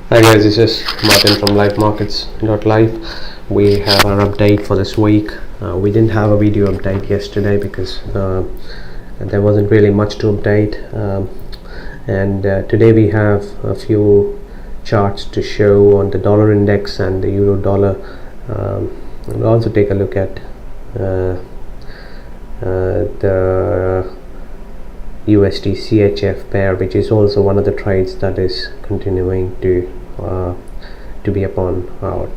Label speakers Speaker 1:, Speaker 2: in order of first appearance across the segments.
Speaker 1: Hi guys, this is Martin from livemarkets.live. We have our update for this week. We didn't have a video update yesterday because there wasn't really much to update. And today we have a few charts to show on the dollar index and the euro dollar. We'll also take a look at the USD CHF pair, which is also one of the trades that is continuing to be upon our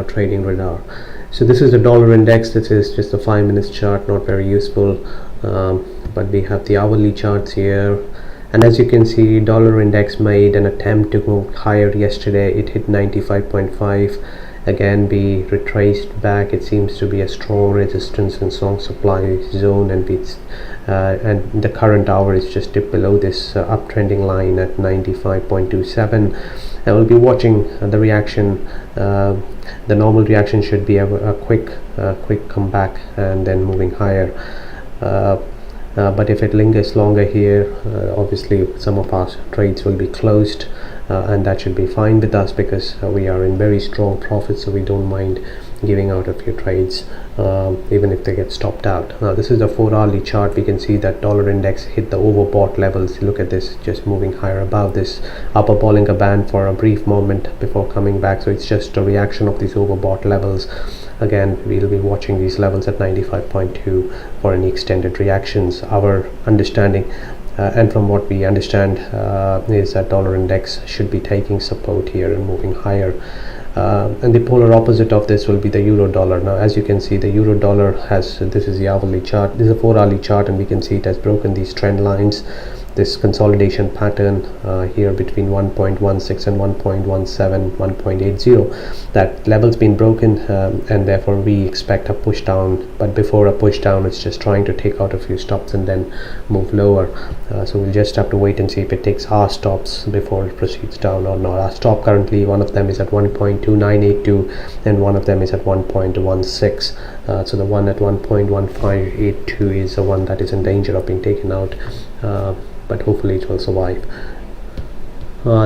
Speaker 1: trading radar. So this is the dollar index. This is just a 5 minutes chart, not very useful, but we have the hourly charts here, and as you can see, dollar index made an attempt to move higher yesterday. It hit 95.5. again we retraced back. It seems to be a strong resistance and strong supply zone, and and the current hour is just dipped below this uptrending line at 95.27. and we'll be watching the reaction. The normal reaction should be a quick comeback and then moving higher, but if it lingers longer here, obviously some of our trades will be closed, and that should be fine with us because we are in very strong profits, so we don't mind giving out a few trades even if they get stopped out. Now this is the 4-hourly chart. We can see that dollar index hit the overbought levels. Look at this, just moving higher above this upper Bollinger Band for a brief moment before coming back. So it's just a reaction of these overbought levels. Again, we'll be watching these levels at 95.2 for any extended reactions. Our understanding and from what we understand is that dollar index should be taking support here and moving higher. And the polar opposite of this will be the euro dollar. Now as you can see, the euro dollar has, this is the hourly chart, this is a 4-hourly chart, and we can see it has broken these trend lines, this consolidation pattern here between 1.16 and 1.17, 1.80. that level's been broken, and therefore we expect a push down. But before a push down, it's just trying to take out a few stops and then move lower. So we'll just have to wait and see if it takes our stops before it proceeds down or not. Our stop currently, one of them is at 1.2982 and one of them is at 1.16. So the one at 1.1582 is the one that is in danger of being taken out, but hopefully it will survive.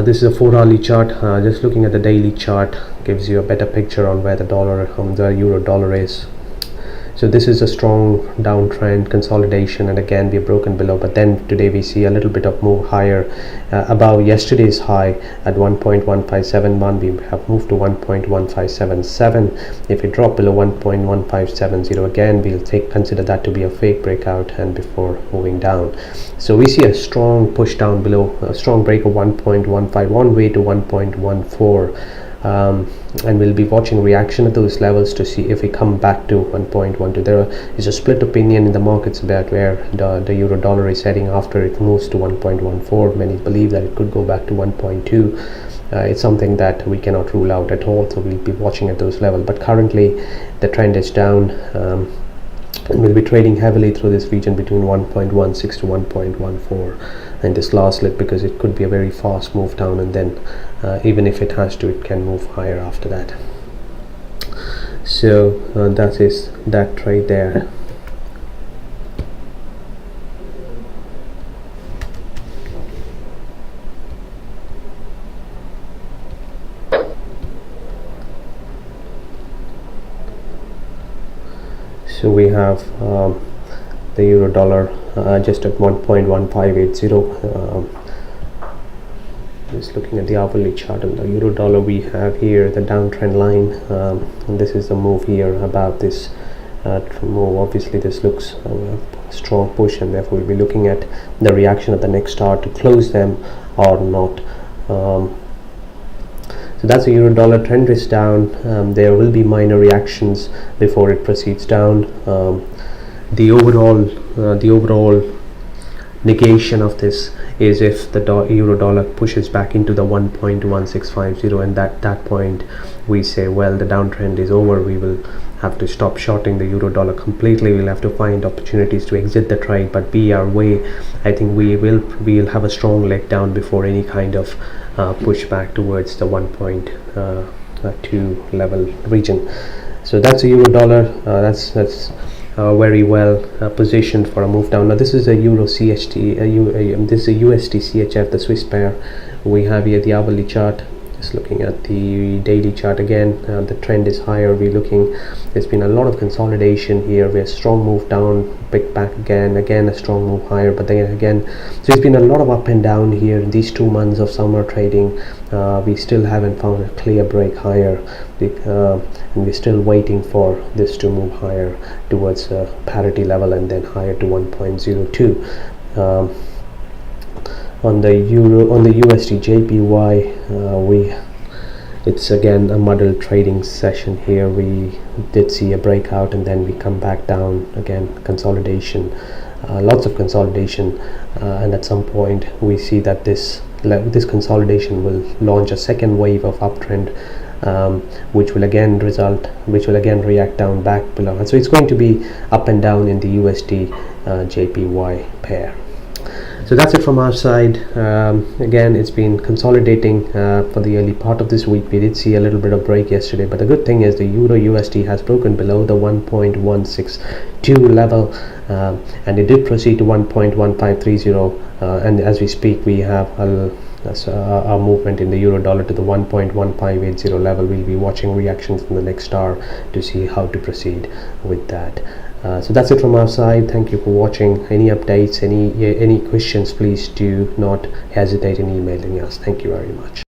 Speaker 1: This is a 4-hourly chart. Just looking at the daily chart gives you a better picture on where the euro dollar is. So this is a strong downtrend consolidation, and again we're broken below, but then today we see a little bit of move higher above yesterday's high at 1.1571. we have moved to 1.1577. if we drop below 1.1570, again we'll consider that to be a fake breakout and before moving down. So we see a strong push down below, a strong break of 1.15 one way to 1.14. And we'll be watching reaction at those levels to see if we come back to 1.12. There is a split opinion in the markets about where the euro dollar is heading after it moves to 1.14. Many believe that it could go back to 1.2. It's something that we cannot rule out at all, so we'll be watching at those levels. But currently the trend is down, and we'll be trading heavily through this region between 1.16 to 1.14 in this last lit, because it could be a very fast move down, and then even if it has to, it can move higher after that. So that is that trade there. So we have the euro dollar just at 1.1580. Just looking at the hourly chart on the euro dollar, we have here the downtrend line, and this is the move here about this move. Obviously this looks a strong push, and therefore we'll be looking at the reaction of the next hour to close them or not. So that's the euro dollar. Trend is down. There will be minor reactions before it proceeds down. The overall negation of this is if the euro dollar pushes back into the 1.1650, and at that point we say, well, the downtrend is over. We will have to stop shorting the euro dollar completely. We'll have to find opportunities to exit the trade, but be our way. I think we'll have a strong leg down before any kind of push back towards the 1.2 level region. So that's a euro dollar. That's very well positioned for a move down. Now this is a euro CHT, this is a USD CHF, the Swiss pair. We have here the hourly chart. Just looking at the daily chart again, the trend is higher. There's been a lot of consolidation here. We have strong move down, pick back again a strong move higher, but then again, so it's been a lot of up and down here in these 2 months of summer trading. We still haven't found a clear break higher, and we're still waiting for this to move higher towards parity level and then higher to 1.02. On the USD JPY, it's again a muddled trading session here. We did see a breakout and then we come back down again, consolidation, lots of consolidation, and at some point we see that this consolidation will launch a second wave of uptrend, which will again react down back below, and so it's going to be up and down in the USD JPY pair. So that's it from our side. Again, it's been consolidating for the early part of this week. We did see a little bit of break yesterday, but the good thing is the Euro USD has broken below the 1.162 level, and it did proceed to 1.1530, and as we speak we have a movement in the euro dollar to the 1.1580 level. We'll be watching reactions in the next hour to see how to proceed with that. So that's it from our side. Thank you for watching. Any updates, any questions, please do not hesitate in emailing us. Thank you very much.